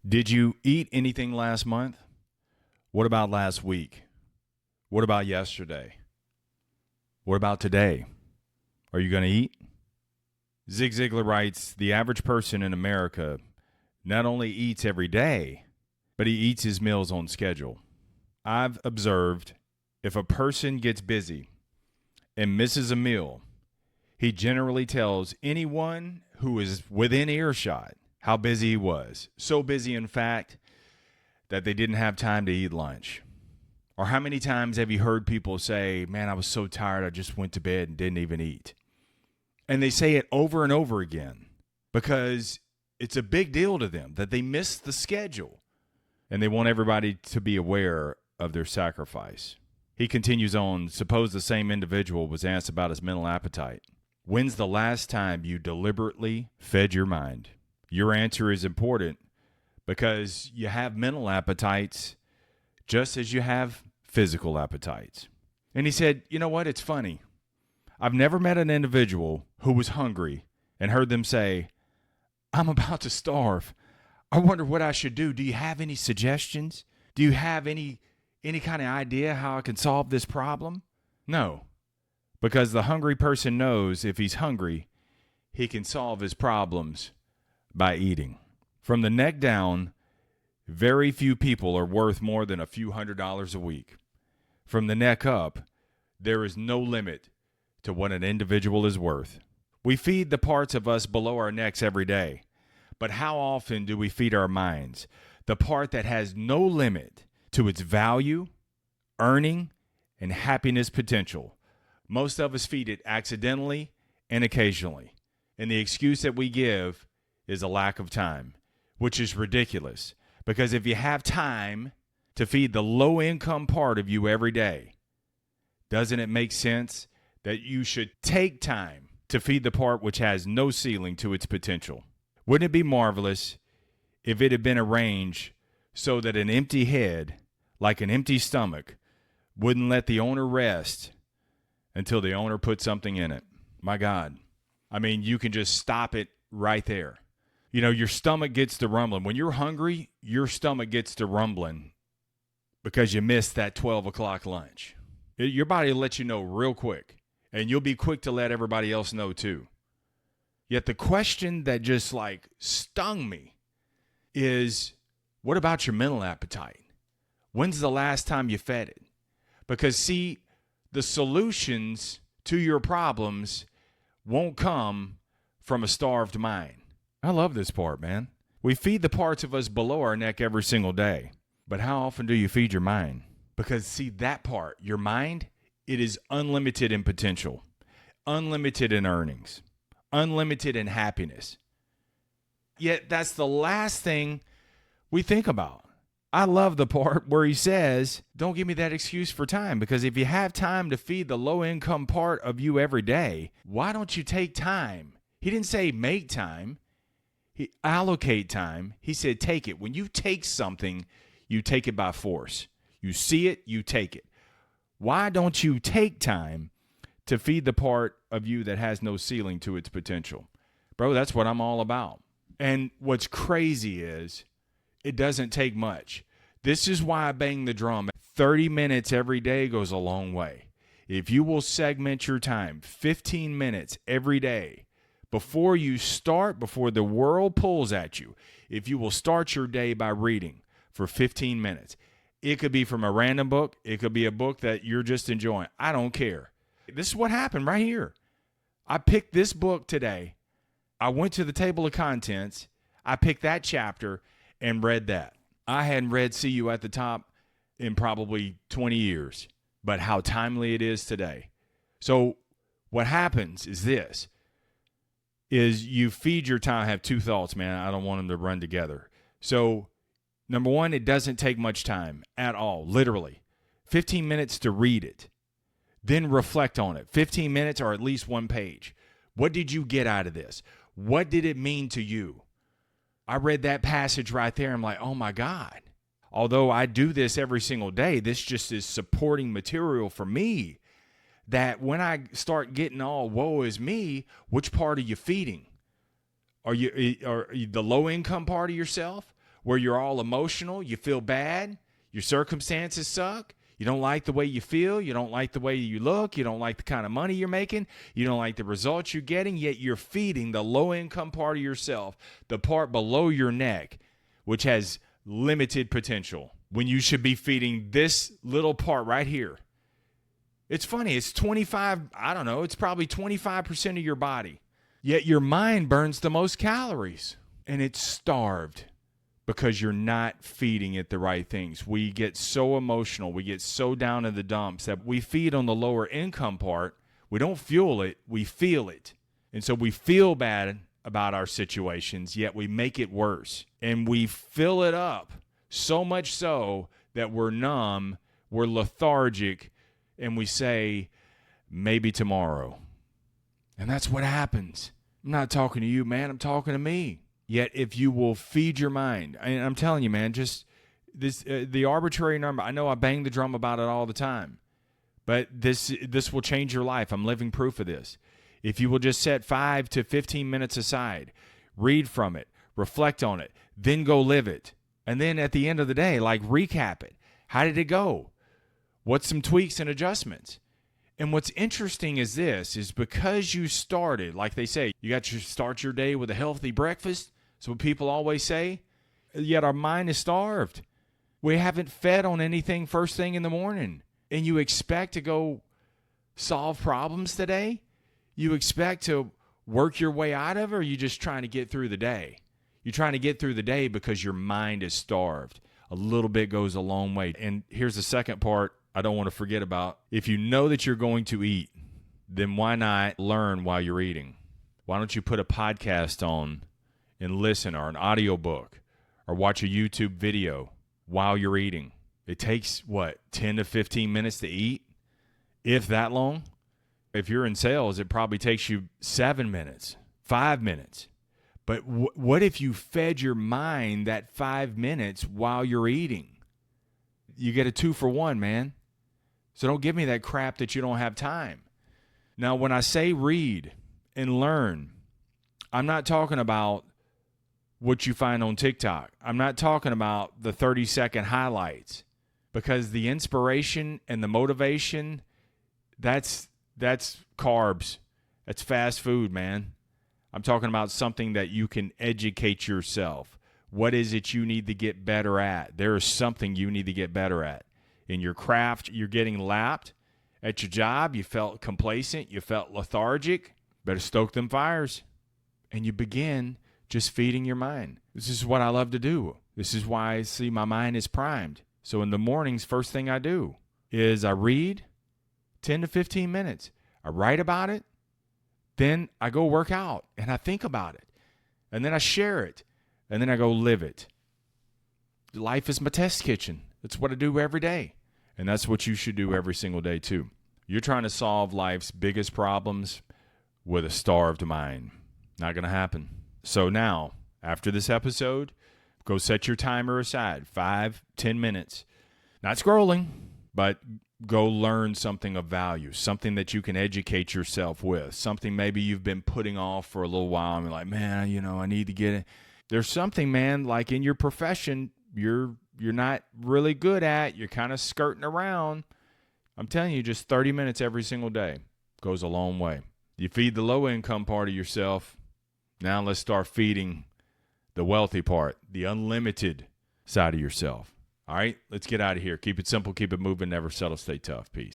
Did you eat anything last month? What about last week? What about yesterday? What about today? Are you going to eat? Zig Ziglar writes, the average person in America not only eats every day, but he eats his meals on schedule. I've observed if a person gets busy and misses a meal, he generally tells anyone who is within earshot how busy he was. So busy, in fact, that they didn't have time to eat lunch. Or how many times have you heard people say, man, I was so tired, I just went to bed and didn't even eat? And they say it over and over again because it's a big deal to them that they missed the schedule. And they want everybody to be aware of their sacrifice. He continues on, suppose the same individual was asked about his mental appetite. When's the last time you deliberately fed your mind? Your answer is important because you have mental appetites just as you have physical appetites. And he said, you know what? It's funny. I've never met an individual who was hungry and heard them say, I'm about to starve. I wonder what I should do. Do you have any suggestions? Do you have any kind of idea how I can solve this problem? No, because the hungry person knows if he's hungry, he can solve his problems by eating. From the neck down, very few people are worth more than a few $100s a week. From the neck up, there is no limit to what an individual is worth. We feed the parts of us below our necks every day, but how often do we feed our minds, the part that has no limit to its value, earning, and happiness potential? Most of us feed it accidentally and occasionally, and the excuse that we give is a lack of time, which is ridiculous. Because if you have time to feed the low-income part of you every day, doesn't it make sense that you should take time to feed the part which has no ceiling to its potential? Wouldn't it be marvelous if it had been arranged so that an empty head, like an empty stomach, wouldn't let the owner rest until the owner put something in it? My God. I mean, you can just stop it right there. You know, your stomach gets to rumbling. When you're hungry, your stomach gets to rumbling because you missed that 12 o'clock lunch. Your body will let you know real quick, and you'll be quick to let everybody else know too. Yet the question that just stung me is, what about your mental appetite? When's the last time you fed it? Because see, the solutions to your problems won't come from a starved mind. I love this part, man. We feed the parts of us below our neck every single day. But how often do you feed your mind? Because see, that part, your mind, it is unlimited in potential, unlimited in earnings, unlimited in happiness. Yet that's the last thing we think about. I love the part where he says, don't give me that excuse for time, because if you have time to feed the low-income part of you every day, why don't you take time? He didn't say make time. He allocate time. He said take it. When you take something, you take it by force. You see it, you take it. Why don't you take time to feed the part of you that has no ceiling to its potential? Bro, that's what I'm all about. And what's crazy is it doesn't take much. This is why I bang the drum. 30 minutes every day goes a long way. If you will segment your time, 15 minutes every day, before you start, before the world pulls at you, if you will start your day by reading for 15 minutes, it could be from a random book. It could be a book that you're just enjoying. I don't care. This is what happened right here. I picked this book today. I went to the table of contents. I picked that chapter and read that. I hadn't read See You at the Top in probably 20 years, but how timely it is today. So what happens is this, is you feed your time. I have two thoughts, man. I don't want them to run together. So number one, it doesn't take much time at all, literally. 15 minutes to read it. Then reflect on it. 15 minutes or at least one page. What did you get out of this? What did it mean to you? I read that passage right there. I'm like, oh my God. Although I do this every single day, this just is supporting material for me. That when I start getting all woe is me, which part are you feeding? Are you the low income part of yourself? where you're all emotional, you feel bad, your circumstances suck, you don't like the way you feel, you don't like the way you look, you don't like the kind of money you're making, you don't like the results you're getting, yet you're feeding the low-income part of yourself, the part below your neck, which has limited potential, when you should be feeding this little part right here. It's funny, it's it's probably 25% of your body, yet your mind burns the most calories, and it's starved. Because you're not feeding it the right things. We get so emotional. We get so down in the dumps that we feed on the lower income part. We don't fuel it. We feel it. And so we feel bad about our situations, yet we make it worse. And we fill it up so much so that we're numb, we're lethargic, and we say, maybe tomorrow. And that's what happens. I'm not talking to you, man. I'm talking to me. Yet if you will feed your mind, and I'm telling you, man, just this the arbitrary number. I know I bang the drum about it all the time, but this will change your life. I'm living proof of this. If you will just set 5 to 15 minutes aside, read from it, reflect on it, then go live it. And then at the end of the day, like recap it. How did it go? What's some tweaks and adjustments? And what's interesting is this, is because you started, like they say, you got to start your day with a healthy breakfast. That's what people always say. Yet our mind is starved. We haven't fed on anything first thing in the morning. And you expect to go solve problems today? You expect to work your way out of it, or are you just trying to get through the day? You're trying to get through the day because your mind is starved. A little bit goes a long way. And here's the second part I don't want to forget about. If you know that you're going to eat, then why not learn while you're eating? Why don't you put a podcast on and listen, or an audiobook, or watch a YouTube video while you're eating? It takes, 10 to 15 minutes to eat, if that long? If you're in sales, it probably takes you 7 minutes, 5 minutes. But what if you fed your mind that 5 minutes while you're eating? You get a 2-for-1, man. So don't give me that crap that you don't have time. Now, when I say read and learn, I'm not talking about what you find on TikTok. I'm not talking about the 30-second highlights, because the inspiration and the motivation, that's carbs. That's fast food, man. I'm talking about something that you can educate yourself. What is it you need to get better at? There is something you need to get better at. In your craft, you're getting lapped. At your job, you felt complacent. You felt lethargic. Better stoke them fires. And you begin just feeding your mind. This is what I love to do. This is why I see my mind is primed. So in the mornings, first thing I do is I read 10 to 15 minutes. I write about it. Then I go work out and I think about it. And then I share it. And then I go live it. Life is my test kitchen. That's what I do every day. And that's what you should do every single day too. You're trying to solve life's biggest problems with a starved mind. Not going to happen. So now, after this episode, go set your timer aside, 5, 10 minutes. Not scrolling, but go learn something of value, something that you can educate yourself with, something maybe you've been putting off for a little while. And you're like, man, I need to get it. There's something, man, like in your profession, you're not really good at. You're kind of skirting around. I'm telling you, just 30 minutes every single day goes a long way. You feed the low-income part of yourself. Now let's start feeding the wealthy part, the unlimited side of yourself. All right, let's get out of here. Keep it simple, keep it moving, never settle, stay tough. Peace.